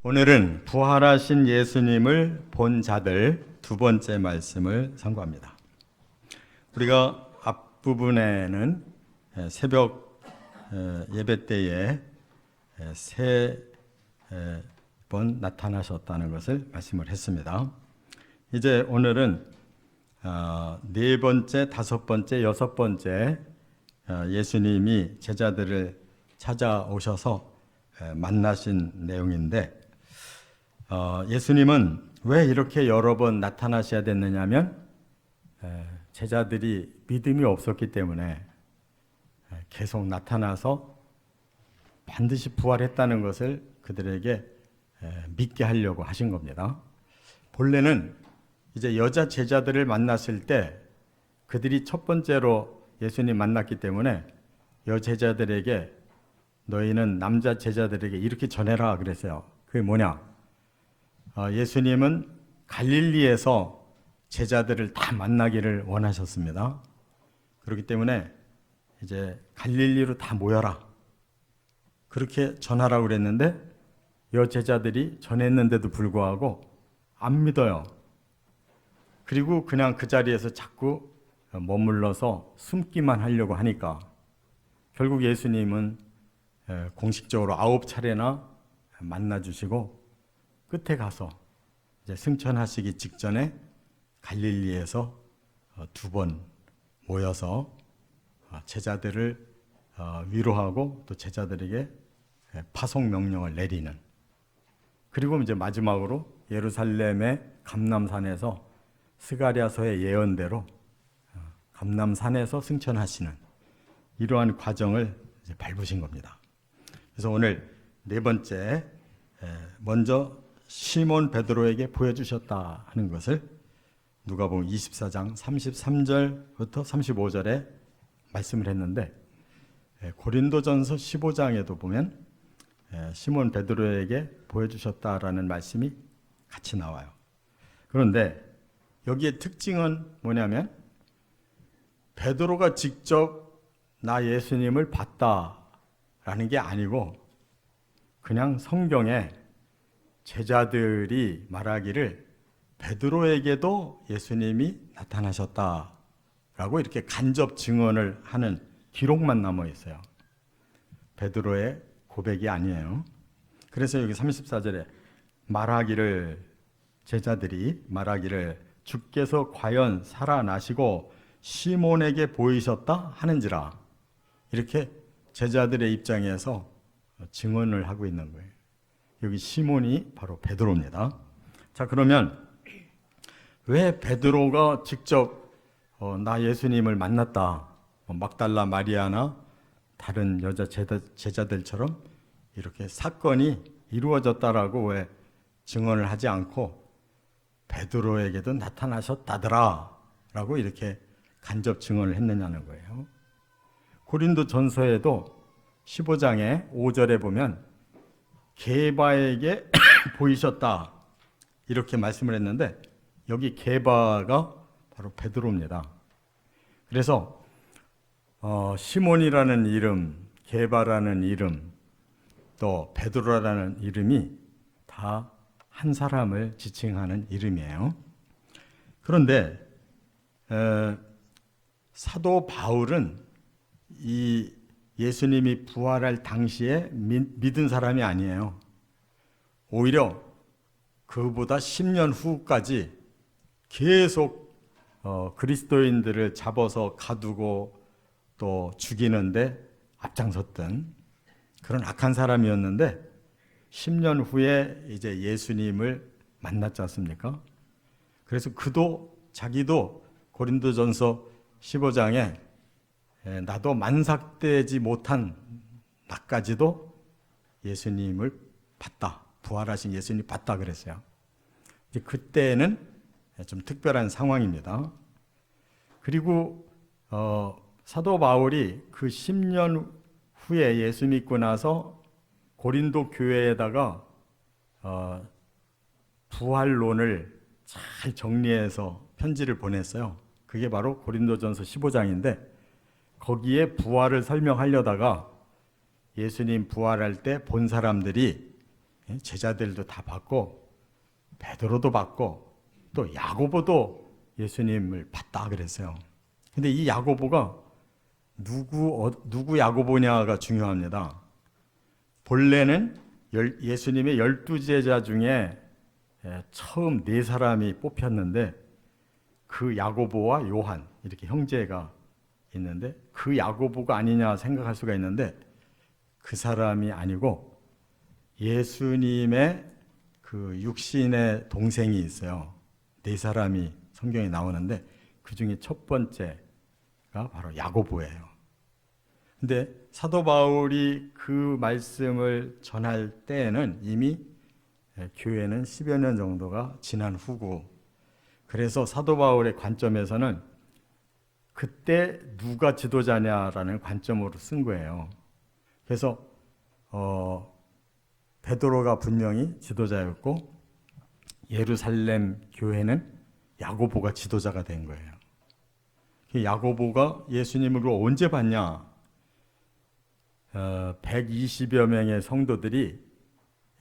오늘은 부활하신 예수님을 본 자들 두 번째 말씀을 선고합니다. 우리가 앞부분에는 새벽 예배 때에 세 번 나타나셨다는 것을 말씀을 했습니다. 이제 오늘은 네 번째, 다섯 번째, 여섯 번째 예수님이 제자들을 찾아오셔서 만나신 내용인데, 예수님은 왜 이렇게 여러 번 나타나셔야 됐느냐면 제자들이 믿음이 없었기 때문에 계속 나타나서 반드시 부활했다는 것을 그들에게 믿게 하려고 하신 겁니다. 본래는 이제 여자 제자들을 만났을 때 그들이 첫 번째로 예수님 만났기 때문에 여제자들에게 너희는 남자 제자들에게 이렇게 전해라 그랬어요. 그게 뭐냐? 예수님은 갈릴리에서 제자들을 다 만나기를 원하셨습니다. 그렇기 때문에 이제 갈릴리로 다 모여라, 그렇게 전하라고 그랬는데 여제자들이 전했는데도 불구하고 안 믿어요. 그리고 그냥 그 자리에서 자꾸 머물러서 숨기만 하려고 하니까 결국 예수님은 공식적으로 9차례나 만나주시고 끝에 가서 이제 승천하시기 직전에 갈릴리에서 두 번 모여서 제자들을 위로하고 또 제자들에게 파송 명령을 내리는, 그리고 이제 마지막으로 예루살렘의 감람산에서 스가랴서의 예언대로 감람산에서 승천하시는 이러한 과정을 이제 밟으신 겁니다. 그래서 오늘 네 번째, 먼저 시몬 베드로에게 보여주셨다 하는 것을 누가복음 24장 33절부터 35절에 말씀을 했는데, 고린도전서 15장에도 보면 시몬 베드로에게 보여주셨다라는 말씀이 같이 나와요. 그런데 여기에 특징은 뭐냐면 베드로가 직접 나 예수님을 봤다라는 게 아니고 그냥 성경에 제자들이 말하기를 베드로에게도 예수님이 나타나셨다라고 이렇게 간접 증언을 하는 기록만 남아 있어요. 베드로의 고백이 아니에요. 그래서 여기 34절에 말하기를, 제자들이 말하기를 주께서 과연 살아나시고 시몬에게 보이셨다 하는지라, 이렇게 제자들의 입장에서 증언을 하고 있는 거예요. 여기 시몬이 바로 베드로입니다. 자, 그러면 왜 베드로가 직접 나 예수님을 만났다, 막달라 마리아나 다른 여자 제자들처럼 이렇게 사건이 이루어졌다라고 왜 증언을 하지 않고 베드로에게도 나타나셨다더라 라고 이렇게 간접 증언을 했느냐는 거예요. 고린도전서에도 15장의 5절에 보면 게바에게 보이셨다 이렇게 말씀을 했는데, 여기 게바가 바로 베드로입니다. 그래서 시몬이라는 이름, 게바라는 이름, 또 베드로라는 이름이 다 한 사람을 지칭하는 이름이에요. 그런데 사도 바울은 이 예수님이 부활할 당시에 믿은 사람이 아니에요. 오히려 그보다 10년 후까지 계속 그리스도인들을 잡아서 가두고 또 죽이는데 앞장섰던 그런 악한 사람이었는데, 10년 후에 이제 예수님을 만났지 않습니까? 그래서 자기도 고린도전서 15장에 나도 만삭되지 못한 나까지도 예수님을 봤다, 부활하신 예수님 봤다 그랬어요. 이제 그때는 좀 특별한 상황입니다. 그리고 사도 바울이 그 10년 후에 예수 믿고 나서 고린도 교회에다가 부활론을 잘 정리해서 편지를 보냈어요. 그게 바로 고린도전서 15장인데, 거기에 부활을 설명하려다가 예수님 부활할 때 본 사람들이 제자들도 다 받고 베드로도 받고 또 야고보도 예수님을 봤다 그랬어요. 근데 이 야고보가 누구 야고보냐가 중요합니다. 본래는 예수님의 12제자 중에 처음 4사람이 뽑혔는데 그 야고보와 요한 이렇게 형제가 있는데 그 야고보가 아니냐 생각할 수가 있는데 그 사람이 아니고 예수님의 그 육신의 동생이 있어요. 4사람이 성경에 나오는데 그 중에 첫 번째가 바로 야고보예요. 근데 사도 바울이 그 말씀을 전할 때에는 이미 교회는 10여 년 정도가 지난 후고, 그래서 사도 바울의 관점에서는 그때 누가 지도자냐라는 관점으로 쓴 거예요. 그래서 베드로가 분명히 지도자였고 예루살렘 교회는 야고보가 지도자가 된 거예요. 야고보가 예수님을 언제 봤냐? 120여 명의 성도들이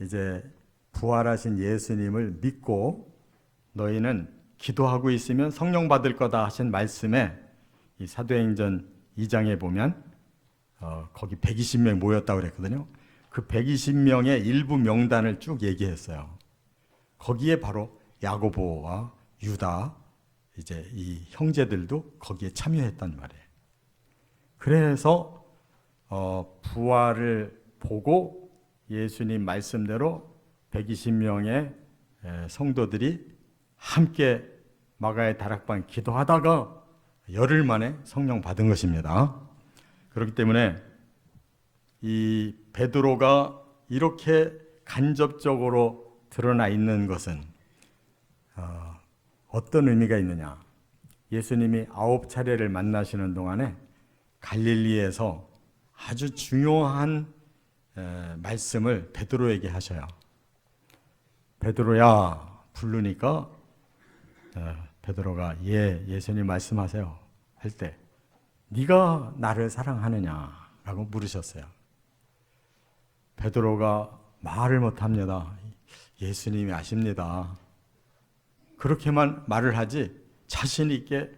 이제 부활하신 예수님을 믿고 너희는 기도하고 있으면 성령 받을 거다 하신 말씀에 이 사도행전 2장에 보면 거기 120명 모였다고 그랬거든요. 그 120명의 일부 명단을 쭉 얘기했어요. 거기에 바로 야고보와 유다 이제 이 형제들도 거기에 참여했단 말이에요. 그래서 부활을 보고 예수님 말씀대로 120명의 성도들이 함께 마가의 다락방 기도하다가 열흘 만에 성령 받은 것입니다. 그렇기 때문에 이 베드로가 이렇게 간접적으로 드러나 있는 것은 어떤 의미가 있느냐? 예수님이 9차례를 만나시는 동안에 갈릴리에서 아주 중요한 말씀을 베드로에게 하셔요. 베드로야 부르니까 베드로가 예수님 말씀하세요 할 때 네가 나를 사랑하느냐라고 물으셨어요. 베드로가 말을 못합니다. 예수님이 아십니다. 그렇게만 말을 하지 자신 있게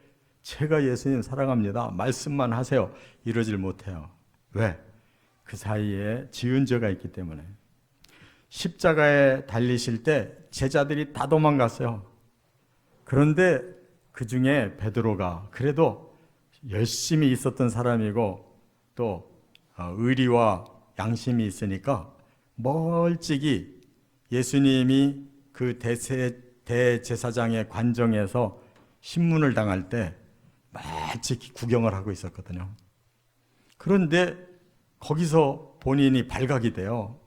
제가 예수님 사랑합니다 말씀만 하세요 이러질 못해요. 왜? 그 사이에 지은 죄가 있기 때문에. 십자가에 달리실 때 제자들이 다 도망갔어요. 그런데 그 중에 베드로가 그래도 열심히 있었던 사람이고 또 의리와 양심이 있으니까 멀찍이 예수님이 그 대제사장의 관정에서 신문을 당할 때 멀찍이 구경을 하고 있었거든요. 그런데 거기서 본인이 발각이 돼요.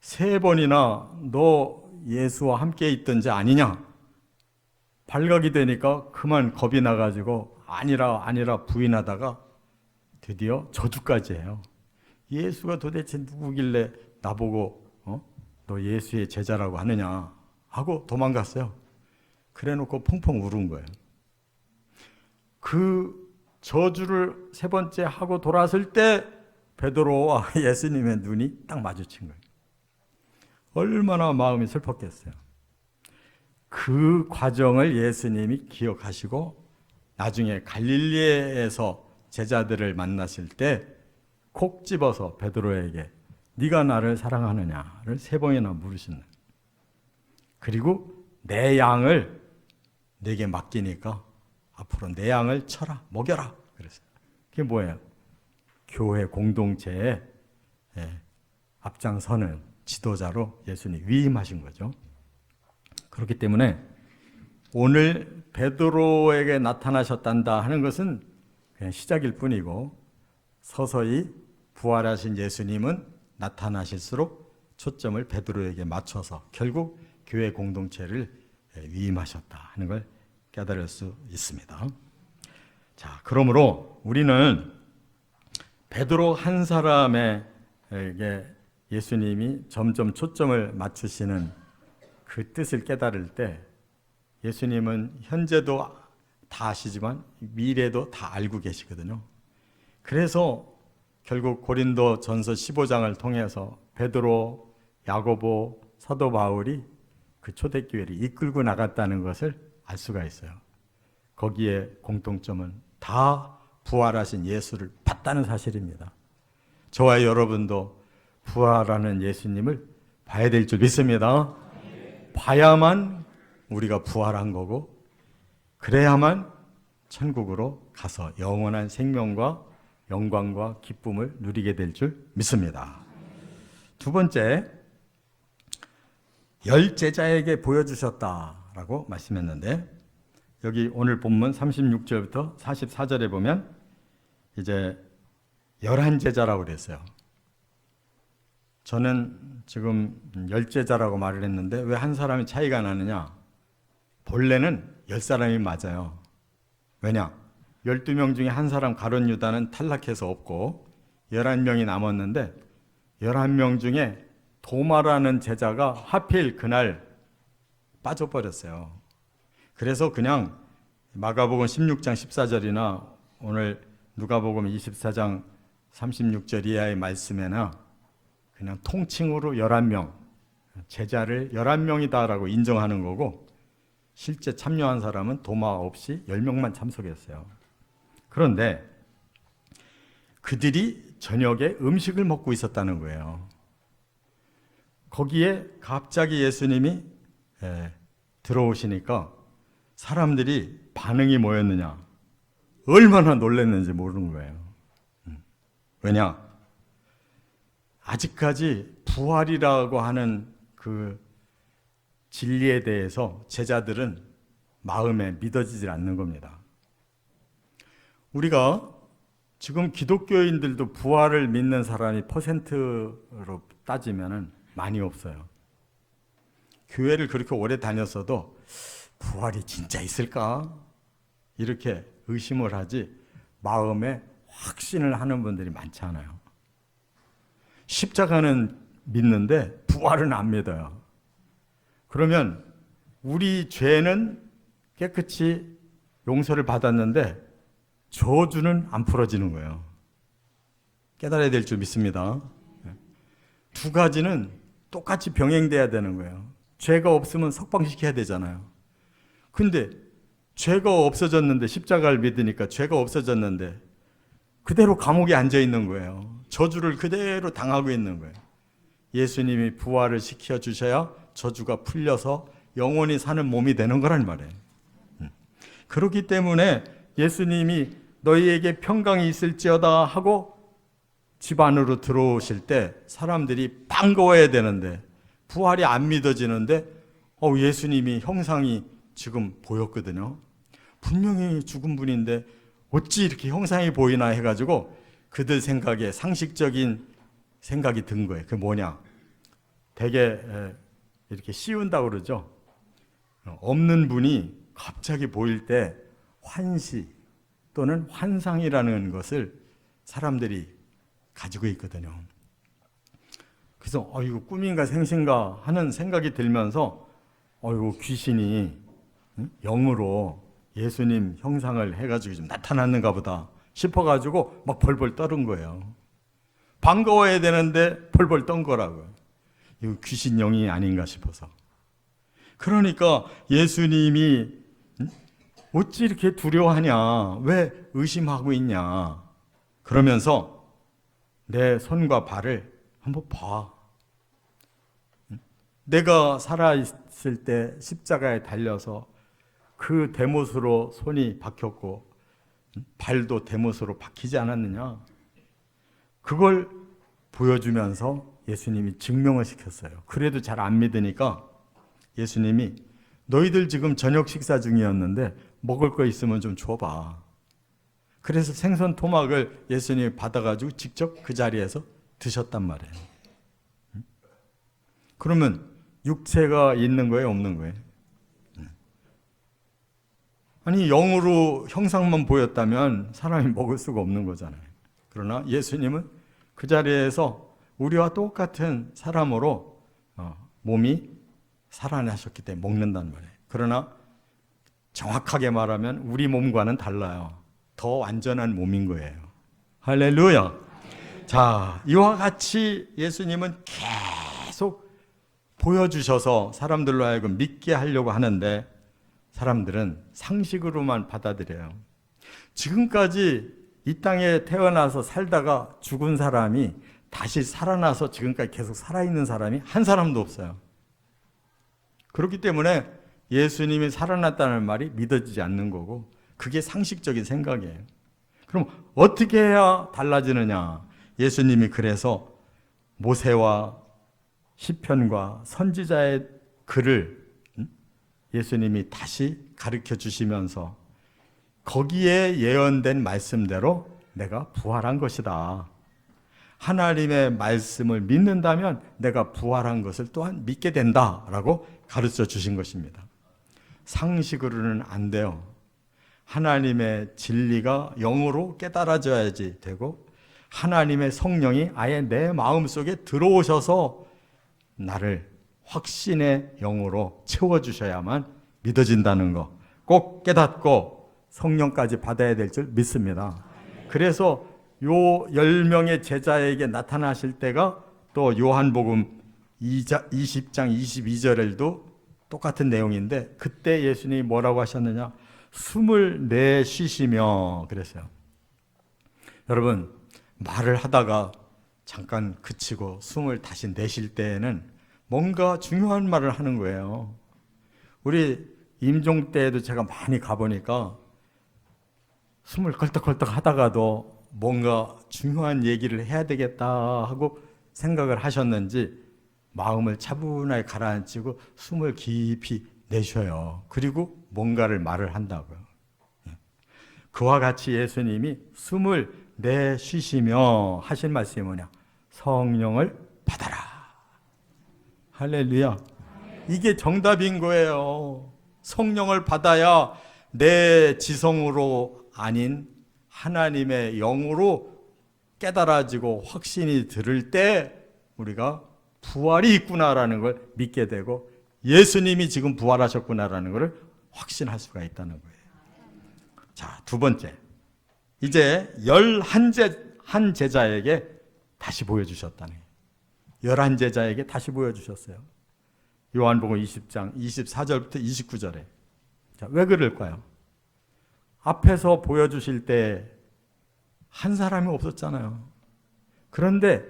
3번이나 너 예수와 함께 있던 자 아니냐? 발각이 되니까 그만 겁이 나가지고 아니라 부인하다가 드디어 저주까지 해요. 예수가 도대체 누구길래 나보고 너 예수의 제자라고 하느냐 하고 도망갔어요. 그래놓고 펑펑 울은 거예요. 그 저주를 3번째 하고 돌아설 때 베드로와 예수님의 눈이 딱 마주친 거예요. 얼마나 마음이 슬펐겠어요. 그 과정을 예수님이 기억하시고 나중에 갈릴리에서 제자들을 만나실 때 콕 집어서 베드로에게 네가 나를 사랑하느냐를 3번이나 물으신다. 그리고 내 양을 내게 맡기니까 앞으로 내 양을 쳐라, 먹여라 그랬어요. 그게 뭐예요? 교회 공동체에 앞장서는 지도자로 예수님이 위임하신 거죠. 그렇기 때문에 오늘 베드로에게 나타나셨단다 하는 것은 그냥 시작일 뿐이고 서서히 부활하신 예수님은 나타나실수록 초점을 베드로에게 맞춰서 결국 교회 공동체를 위임하셨다 하는 걸 깨달을 수 있습니다. 자, 그러므로 우리는 베드로 한 사람에게 예수님이 점점 초점을 맞추시는 그 뜻을 깨달을 때 예수님은 현재도 다 아시지만 미래도 다 알고 계시거든요. 그래서 결국 고린도 전서 15장을 통해서 베드로, 야고보, 사도 바울이 그 초대교회를 이끌고 나갔다는 것을 알 수가 있어요. 거기에 공통점은 다 부활하신 예수를 봤다는 사실입니다. 저와 여러분도 부활하는 예수님을 봐야 될 줄 믿습니다. 봐야만 우리가 부활한 거고, 그래야만 천국으로 가서 영원한 생명과 영광과 기쁨을 누리게 될 줄 믿습니다. 두 번째, 10제자에게 보여주셨다라고 말씀했는데, 여기 오늘 본문 36절부터 44절에 보면 이제 11제자라고 그랬어요. 저는 지금 10제자라고 말을 했는데 왜 한 사람이 차이가 나느냐? 본래는 10사람이 맞아요. 왜냐? 12명 중에 한 사람 가룟 유다는 탈락해서 없고 11명이 남았는데 11명 중에 도마라는 제자가 하필 그날 빠져버렸어요. 그래서 그냥 마가복음 16장 14절이나 오늘 누가복음 24장 36절 이하의 말씀에나 그냥 통칭으로 11명, 제자를 11명이다라고 인정하는 거고, 실제 참여한 사람은 도마 없이 10명만 참석했어요. 그런데 그들이 저녁에 음식을 먹고 있었다는 거예요. 거기에 갑자기 예수님이 들어오시니까 사람들이 반응이 뭐였느냐? 얼마나 놀랐는지 모르는 거예요. 왜냐? 아직까지 부활이라고 하는 그 진리에 대해서 제자들은 마음에 믿어지질 않는 겁니다. 우리가 지금 기독교인들도 부활을 믿는 사람이 퍼센트로 따지면 많이 없어요. 교회를 그렇게 오래 다녔어도 부활이 진짜 있을까? 이렇게 의심을 하지 마음에 확신을 하는 분들이 많지 않아요. 십자가는 믿는데 부활은 안 믿어요. 그러면 우리 죄는 깨끗이 용서를 받았는데 저주는 안 풀어지는 거예요. 깨달아야 될 줄 믿습니다. 두 가지는 똑같이 병행돼야 되는 거예요. 죄가 없으면 석방시켜야 되잖아요. 근데 죄가 없어졌는데, 십자가를 믿으니까 죄가 없어졌는데 그대로 감옥에 앉아 있는 거예요. 저주를 그대로 당하고 있는 거예요. 예수님이 부활을 시켜주셔야 저주가 풀려서 영원히 사는 몸이 되는 거란 말이에요. 그렇기 때문에 예수님이 너희에게 평강이 있을지어다 하고 집 안으로 들어오실 때 사람들이 반가워야 되는데 부활이 안 믿어지는데 예수님이 형상이 지금 보였거든요. 분명히 죽은 분인데 어찌 이렇게 형상이 보이나 해가지고 그들 생각에 상식적인 생각이 든 거예요. 그게 뭐냐? 되게 이렇게 씌운다고 그러죠. 없는 분이 갑자기 보일 때 환시 또는 환상이라는 것을 사람들이 가지고 있거든요. 그래서 이거 꿈인가 생신가 하는 생각이 들면서 이거 귀신이 영으로 예수님 형상을 해가지고 좀 나타났는가 보다 싶어가지고 막 벌벌 떠는 거예요. 반가워야 되는데 벌벌 떤 거라고요. 이거 귀신 영이 아닌가 싶어서. 그러니까 예수님이 어찌 이렇게 두려워하냐? 왜 의심하고 있냐? 그러면서 내 손과 발을 한번 봐. 내가 살아있을 때 십자가에 달려서 그 대못으로 손이 박혔고 발도 대못으로 박히지 않았느냐? 그걸 보여주면서 예수님이 증명을 시켰어요. 그래도 잘 안 믿으니까 예수님이 너희들 지금 저녁 식사 중이었는데 먹을 거 있으면 좀 줘봐. 그래서 생선 토막을 예수님이 받아가지고 직접 그 자리에서 드셨단 말이에요. 그러면 육체가 있는 거예요, 없는 거예요? 아니, 영으로 형상만 보였다면 사람이 먹을 수가 없는 거잖아요. 그러나 예수님은 그 자리에서 우리와 똑같은 사람으로 몸이 살아나셨기 때문에 먹는단 말이에요. 그러나 정확하게 말하면 우리 몸과는 달라요. 더 완전한 몸인 거예요. 할렐루야. 자, 이와 같이 예수님은 계속 보여주셔서 사람들로 하여금 믿게 하려고 하는데 사람들은 상식으로만 받아들여요. 지금까지 이 땅에 태어나서 살다가 죽은 사람이 다시 살아나서 지금까지 계속 살아있는 사람이 한 사람도 없어요. 그렇기 때문에 예수님이 살아났다는 말이 믿어지지 않는 거고 그게 상식적인 생각이에요. 그럼 어떻게 해야 달라지느냐? 예수님이 그래서 모세와 시편과 선지자의 글을 예수님이 다시 가르쳐 주시면서 거기에 예언된 말씀대로 내가 부활한 것이다. 하나님의 말씀을 믿는다면 내가 부활한 것을 또한 믿게 된다라고 가르쳐 주신 것입니다. 상식으로는 안 돼요. 하나님의 진리가 영으로 깨달아져야지 되고 하나님의 성령이 아예 내 마음속에 들어오셔서 나를 확신의 영으로 채워주셔야만 믿어진다는 거 꼭 깨닫고 성령까지 받아야 될 줄 믿습니다. 그래서 요 10명의 제자에게 나타나실 때가 또 요한복음 20장 22절에도 똑같은 내용인데 그때 예수님이 뭐라고 하셨느냐? 숨을 내쉬시며 그랬어요. 여러분 말을 하다가 잠깐 그치고 숨을 다시 내쉴 때에는 뭔가 중요한 말을 하는 거예요. 우리 임종 때에도 제가 많이 가보니까 숨을 껄떡껄떡 하다가도 뭔가 중요한 얘기를 해야 되겠다 하고 생각을 하셨는지 마음을 차분하게 가라앉히고 숨을 깊이 내쉬어요. 그리고 뭔가를 말을 한다고요. 그와 같이 예수님이 숨을 내쉬시며 하신 말씀이 뭐냐? 성령을 받아라. 할렐루야. 이게 정답인 거예요. 성령을 받아야 내 지성으로 아닌 하나님의 영으로 깨달아지고 확신이 들을 때 우리가 부활이 있구나라는 걸 믿게 되고 예수님이 지금 부활하셨구나라는 걸 확신할 수가 있다는 거예요. 자, 두 번째. 이제 11 제자에게 다시 보여주셨다는 거예요. 11 제자에게 다시 보여주셨어요. 요한복음 20장 24절부터 29절에. 자, 왜 그럴까요? 앞에서 보여주실 때 한 사람이 없었잖아요. 그런데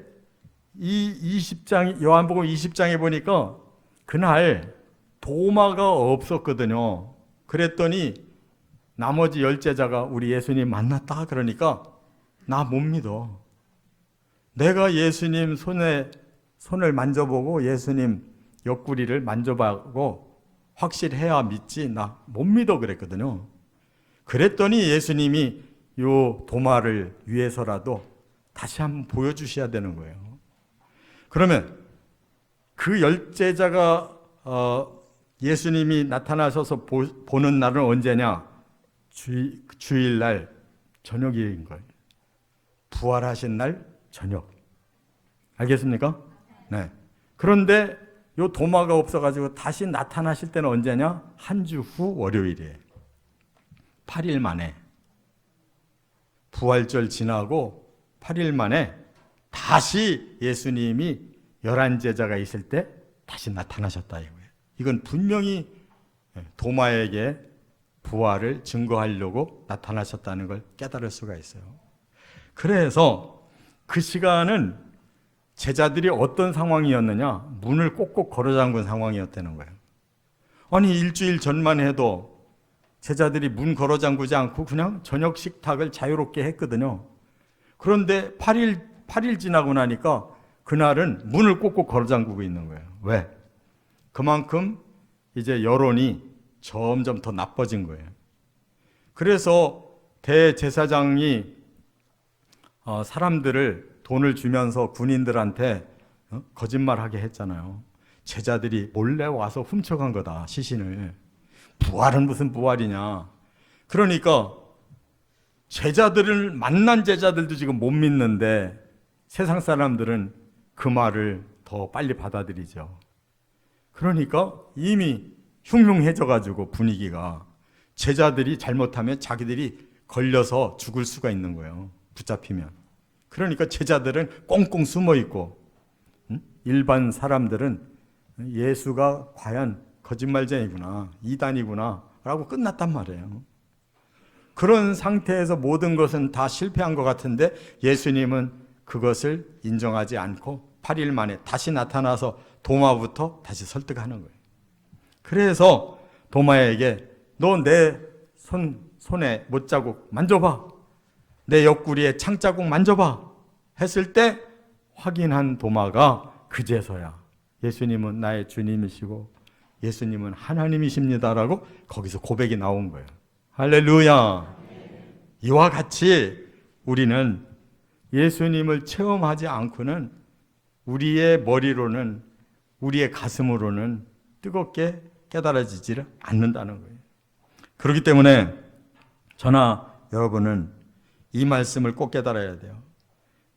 이 20장, 요한복음 20장에 보니까 그날 도마가 없었거든요. 그랬더니 나머지 10제자가 우리 예수님 만났다 그러니까 나 못 믿어. 내가 예수님 손을 만져보고 예수님 옆구리를 만져보고 확실해야 믿지 나 못 믿어 그랬거든요. 그랬더니 예수님이 요 도마를 위해서라도 다시 한번 보여주셔야 되는 거예요. 그러면 그 10제자가 예수님이 나타나셔서 보는 날은 언제냐? 주일날 저녁인 거예요. 부활하신 날 저녁. 알겠습니까? 네. 그런데 요 도마가 없어가지고 다시 나타나실 때는 언제냐? 한 주 후 월요일이에요. 8일 만에. 부활절 지나고 8일 만에 다시 예수님이 11제자가 있을 때 다시 나타나셨다 이거예요. 이건 분명히 도마에게 부활을 증거하려고 나타나셨다는 걸 깨달을 수가 있어요. 그래서 그 시간은 제자들이 어떤 상황이었느냐? 문을 꼭꼭 걸어잠근 상황이었다는 거예요. 아니 일주일 전만 해도 제자들이 문 걸어잠그지 않고 그냥 저녁 식탁을 자유롭게 했거든요. 그런데 8일 지나고 나니까 그날은 문을 꼭꼭 걸어잠그고 있는 거예요. 왜? 그만큼 이제 여론이 점점 더 나빠진 거예요. 그래서 대제사장이 사람들을 돈을 주면서 군인들한테 거짓말하게 했잖아요. 제자들이 몰래 와서 훔쳐간 거다, 시신을. 부활은 무슨 부활이냐. 그러니까 제자들을 만난 제자들도 지금 못 믿는데 세상 사람들은 그 말을 더 빨리 받아들이죠. 그러니까 이미 흉흉해져 가지고 분위기가 제자들이 잘못하면 자기들이 걸려서 죽을 수가 있는 거예요. 붙잡히면. 그러니까 제자들은 꽁꽁 숨어 있고 일반 사람들은 예수가 과연 거짓말쟁이구나, 이단이구나 라고 끝났단 말이에요. 그런 상태에서 모든 것은 다 실패한 것 같은데 예수님은 그것을 인정하지 않고 8일 만에 다시 나타나서 도마부터 다시 설득하는 거예요. 그래서 도마에게 너 내 손에 못자국 만져봐, 내 옆구리에 창자국 만져봐 했을 때 확인한 도마가 그제서야 예수님은 나의 주님이시고 예수님은 하나님이십니다라고 거기서 고백이 나온 거예요. 할렐루야. 이와 같이 우리는 예수님을 체험하지 않고는 우리의 머리로는, 우리의 가슴으로는 뜨겁게 깨달아지지를 않는다는 거예요. 그렇기 때문에 저나 여러분은 이 말씀을 꼭 깨달아야 돼요.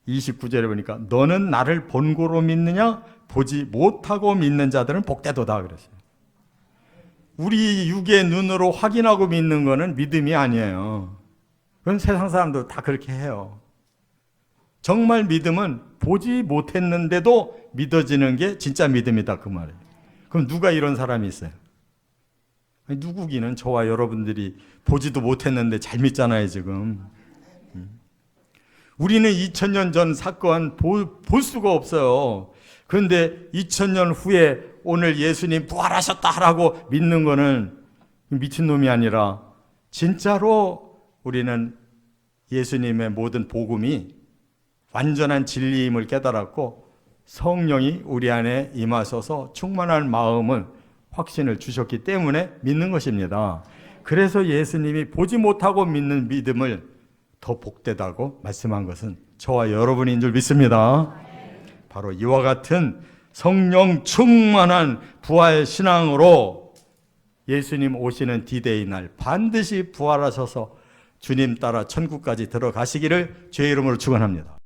29절에 보니까 너는 나를 본고로 믿느냐 보지 못하고 믿는 자들은 복되도다 그랬어요. 우리 육의 눈으로 확인하고 믿는 거는 믿음이 아니에요. 그건 세상 사람도 다 그렇게 해요. 정말 믿음은 보지 못했는데도 믿어지는 게 진짜 믿음이다 그 말이에요. 그럼 누가 이런 사람이 있어요? 누구기는 저와 여러분들이 보지도 못했는데 잘 믿잖아요 지금. 우리는 2000년 전 사건 볼 수가 없어요. 그런데 2000년 후에 오늘 예수님 부활하셨다라고 믿는 거는 미친놈이 아니라 진짜로 우리는 예수님의 모든 복음이 완전한 진리임을 깨달았고 성령이 우리 안에 임하셔서 충만한 마음을 확신을 주셨기 때문에 믿는 것입니다. 그래서 예수님이 보지 못하고 믿는 믿음을 더 복되다고 말씀한 것은 저와 여러분인 줄 믿습니다. 바로 이와 같은 성령 충만한 부활 신앙으로 예수님 오시는 디데이 날 반드시 부활하셔서 주님 따라 천국까지 들어가시기를 주의 이름으로 축원합니다.